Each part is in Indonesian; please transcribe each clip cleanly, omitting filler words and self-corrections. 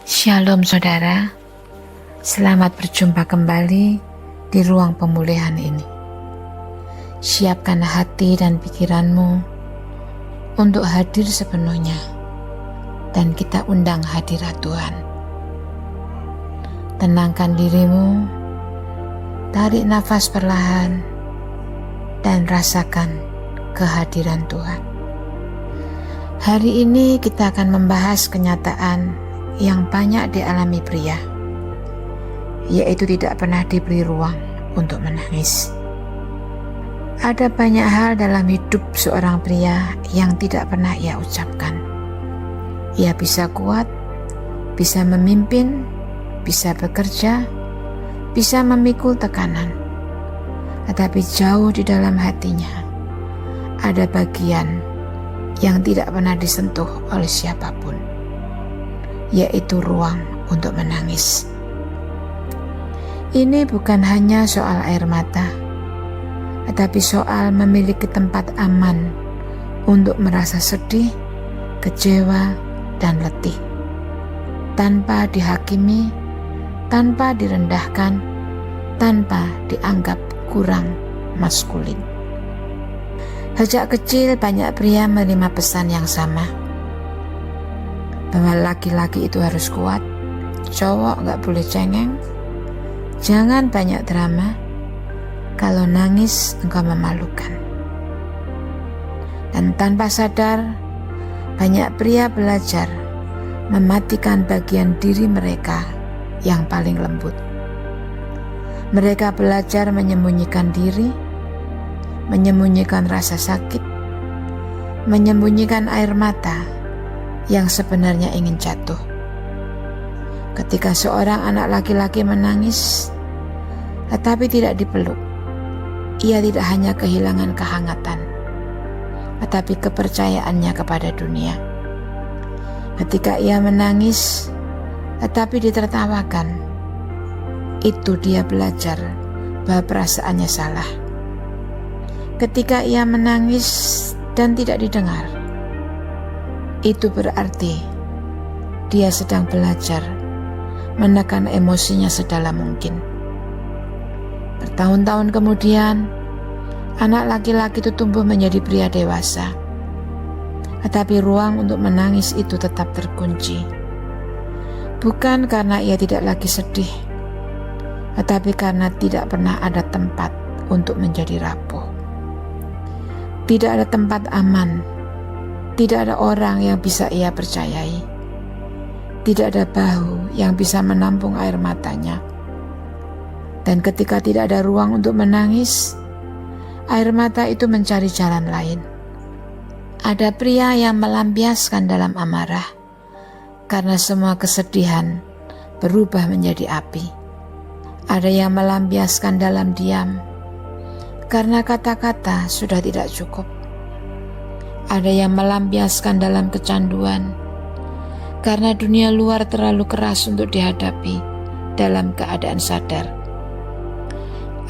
Shalom saudara, selamat berjumpa kembali di ruang pemulihan ini. Siapkan hati dan pikiranmu untuk hadir sepenuhnya dan kita undang hadirat Tuhan. Tenangkan dirimu, tarik nafas perlahan dan rasakan kehadiran Tuhan. Hari ini kita akan membahas kenyataan yang banyak dialami pria, yaitu tidak pernah diberi ruang untuk menangis. Ada banyak hal dalam hidup seorang pria yang tidak pernah ia ucapkan. Ia bisa kuat, bisa memimpin, bisa bekerja, bisa memikul tekanan. Tetapi jauh di dalam hatinya ada bagian yang tidak pernah disentuh oleh siapapun, yaitu ruang untuk menangis. Ini bukan hanya soal air mata, tetapi soal memiliki tempat aman untuk merasa sedih, kecewa, dan letih, tanpa dihakimi, tanpa direndahkan, tanpa dianggap kurang maskulin. Sejak kecil banyak pria menerima pesan yang sama, bahwa laki-laki itu harus kuat, cowok gak boleh cengeng, jangan banyak drama, kalau nangis engkau memalukan. Dan tanpa sadar, banyak pria belajar mematikan bagian diri mereka yang paling lembut. Mereka belajar menyembunyikan diri, menyembunyikan rasa sakit, menyembunyikan air mata yang sebenarnya ingin jatuh. Ketika seorang anak laki-laki menangis tetapi tidak dipeluk, ia tidak hanya kehilangan kehangatan, tetapi kepercayaannya kepada dunia. Ketika ia menangis tetapi ditertawakan, itu dia belajar bahwa perasaannya salah. Ketika ia menangis dan tidak didengar, itu berarti dia sedang belajar menekan emosinya sedalam mungkin. Bertahun-tahun kemudian, anak laki-laki itu tumbuh menjadi pria dewasa. Tetapi ruang untuk menangis itu tetap terkunci. Bukan karena ia tidak lagi sedih, tetapi karena tidak pernah ada tempat untuk menjadi rapuh. Tidak ada tempat aman, tidak ada orang yang bisa ia percayai. Tidak ada bahu yang bisa menampung air matanya. Dan ketika tidak ada ruang untuk menangis, air mata itu mencari jalan lain. Ada pria yang melampiaskan dalam amarah, karena semua kesedihan berubah menjadi api. Ada yang melampiaskan dalam diam, karena kata-kata sudah tidak cukup. Ada yang melampiaskan dalam kecanduan, karena dunia luar terlalu keras untuk dihadapi dalam keadaan sadar.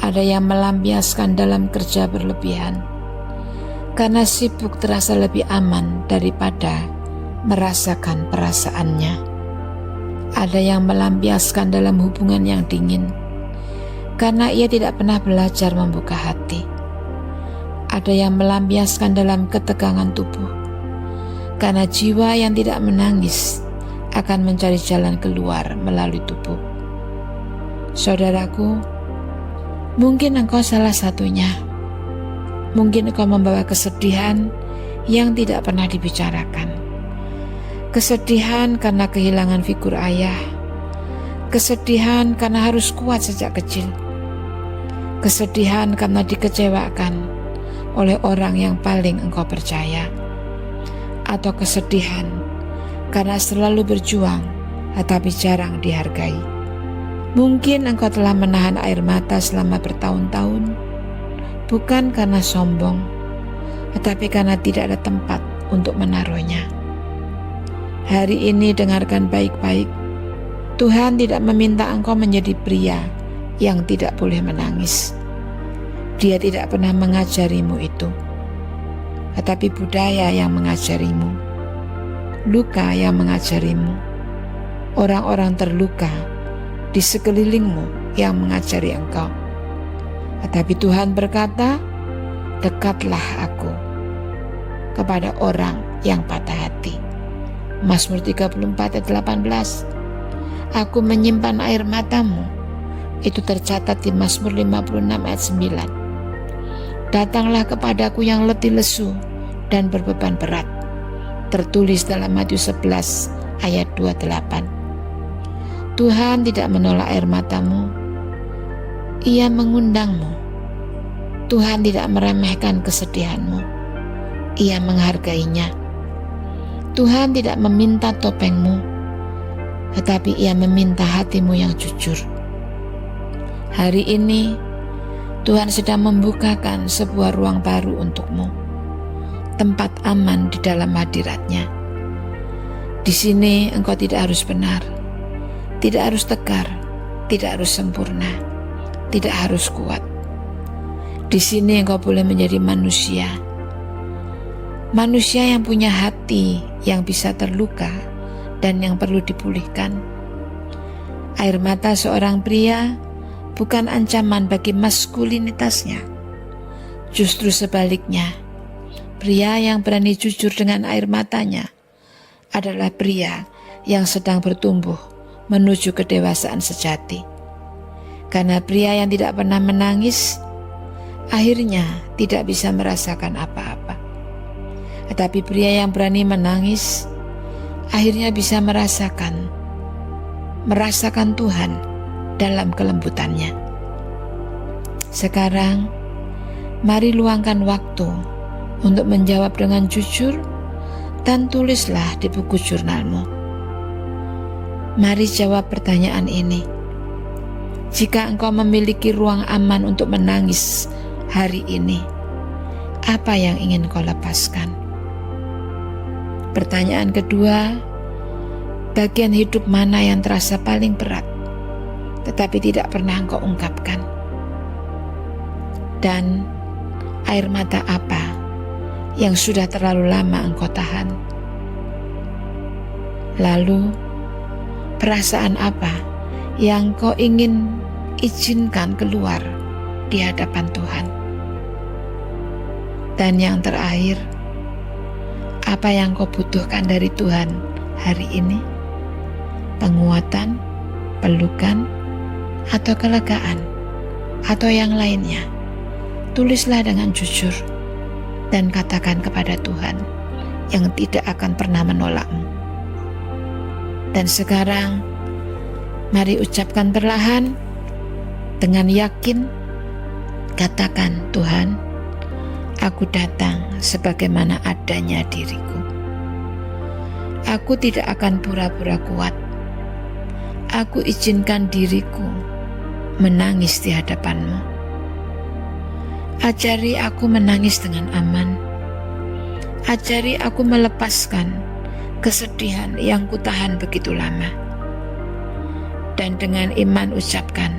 Ada yang melampiaskan dalam kerja berlebihan, karena sibuk terasa lebih aman daripada merasakan perasaannya. Ada yang melampiaskan dalam hubungan yang dingin, karena ia tidak pernah belajar membuka hati. Ada yang melampiaskan dalam ketegangan tubuh, karena jiwa yang tidak menangis akan mencari jalan keluar melalui tubuh. Saudaraku, mungkin engkau salah satunya. Mungkin engkau membawa kesedihan yang tidak pernah dibicarakan. Kesedihan karena kehilangan figur ayah. Kesedihan karena harus kuat sejak kecil. Kesedihan karena dikecewakan oleh orang yang paling engkau percaya. Atau kesedihan karena selalu berjuang tetapi jarang dihargai. Mungkin engkau telah menahan air mata selama bertahun-tahun, bukan karena sombong, tetapi karena tidak ada tempat untuk menaruhnya. Hari ini dengarkan baik-baik. Tuhan tidak meminta engkau menjadi pria yang tidak boleh menangis. Dia tidak pernah mengajarimu itu, tetapi budaya yang mengajarimu, luka yang mengajarimu, orang-orang terluka di sekelilingmu yang mengajari engkau. Tetapi Tuhan berkata, dekatlah aku kepada orang yang patah hati. Mazmur 34 ayat 18. Aku menyimpan air matamu. Itu tercatat di Mazmur 56 ayat 9. Datanglah kepadaku yang letih lesu dan berbeban berat. Tertulis dalam Matius 11 ayat 28. Tuhan tidak menolak air matamu. Ia mengundangmu. Tuhan tidak meremehkan kesedihanmu. Ia menghargainya. Tuhan tidak meminta topengmu, tetapi Ia meminta hatimu yang jujur. Hari ini Tuhan sedang membukakan sebuah ruang baru untukmu, tempat aman di dalam hadirat-Nya. Di sini engkau tidak harus benar, tidak harus tegar, tidak harus sempurna, tidak harus kuat. Di sini engkau boleh menjadi manusia. Manusia yang punya hati yang bisa terluka dan yang perlu dipulihkan. Air mata seorang pria bukan ancaman bagi maskulinitasnya. Justru sebaliknya, pria yang berani jujur dengan air matanya adalah pria yang sedang bertumbuh menuju kedewasaan sejati. Karena pria yang tidak pernah menangis, akhirnya tidak bisa merasakan apa-apa. Tetapi pria yang berani menangis, akhirnya bisa merasakan Tuhan dalam kelembutannya. Sekarang, mari luangkan waktu untuk menjawab dengan jujur dan tulislah di buku jurnalmu. Mari jawab pertanyaan ini. Jika engkau memiliki ruang aman untuk menangis hari ini, apa yang ingin kau lepaskan? Pertanyaan kedua, bagian hidup mana yang terasa paling berat, tetapi tidak pernah engkau ungkapkan? Dan air mata apa yang sudah terlalu lama engkau tahan? Lalu, perasaan apa yang kau ingin izinkan keluar di hadapan Tuhan? Dan yang terakhir, apa yang kau butuhkan dari Tuhan hari ini? Penguatan, pelukan, atau kelegaan, atau yang lainnya? Tulislah dengan jujur dan katakan kepada Tuhan yang tidak akan pernah menolakmu. Dan sekarang, mari ucapkan perlahan dengan yakin, katakan, Tuhan, aku datang sebagaimana adanya diriku. Aku tidak akan pura-pura kuat. Aku izinkan diriku menangis di hadapan-Mu. Ajari aku menangis dengan aman. Ajari aku melepaskan kesedihan yang kutahan begitu lama. Dan dengan iman ucapkan,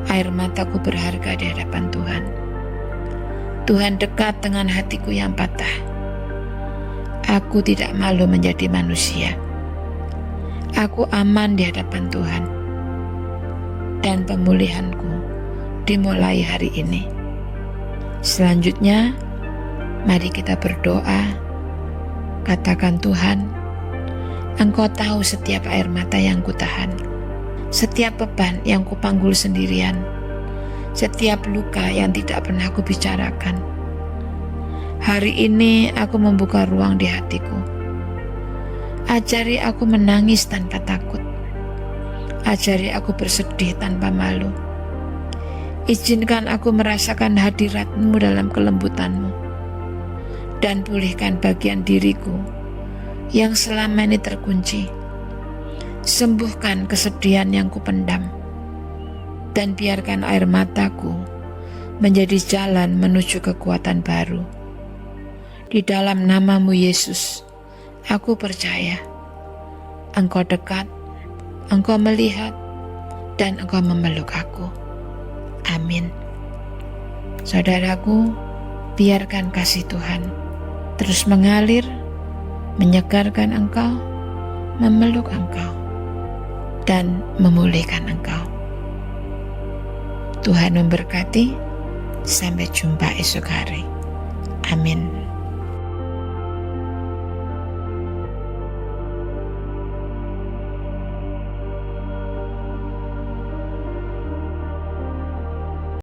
air mataku berharga di hadapan Tuhan. Tuhan dekat dengan hatiku yang patah. Aku tidak malu menjadi manusia. Aku aman di hadapan Tuhan. Dan pemulihanku dimulai hari ini. Selanjutnya, mari kita berdoa. Katakan, Tuhan, Engkau tahu setiap air mata yang kutahan, setiap beban yang kupanggul sendirian, setiap luka yang tidak pernah kubicarakan. Hari ini aku membuka ruang di hatiku. Ajari aku menangis tanpa takut. Ajari aku bersedih tanpa malu. Izinkan aku merasakan hadirat-Mu dalam kelembutan-Mu. Dan pulihkan bagian diriku yang selama ini terkunci. Sembuhkan kesedihan yang kupendam. Dan biarkan air mataku menjadi jalan menuju kekuatan baru. Di dalam nama-Mu Yesus, aku percaya Engkau dekat, Engkau melihat, dan Engkau memeluk aku. Amin. Saudaraku, biarkan kasih Tuhan terus mengalir, menyegarkan engkau, memeluk engkau dan memulihkan engkau. Tuhan memberkati. Sampai jumpa esok hari. Amin.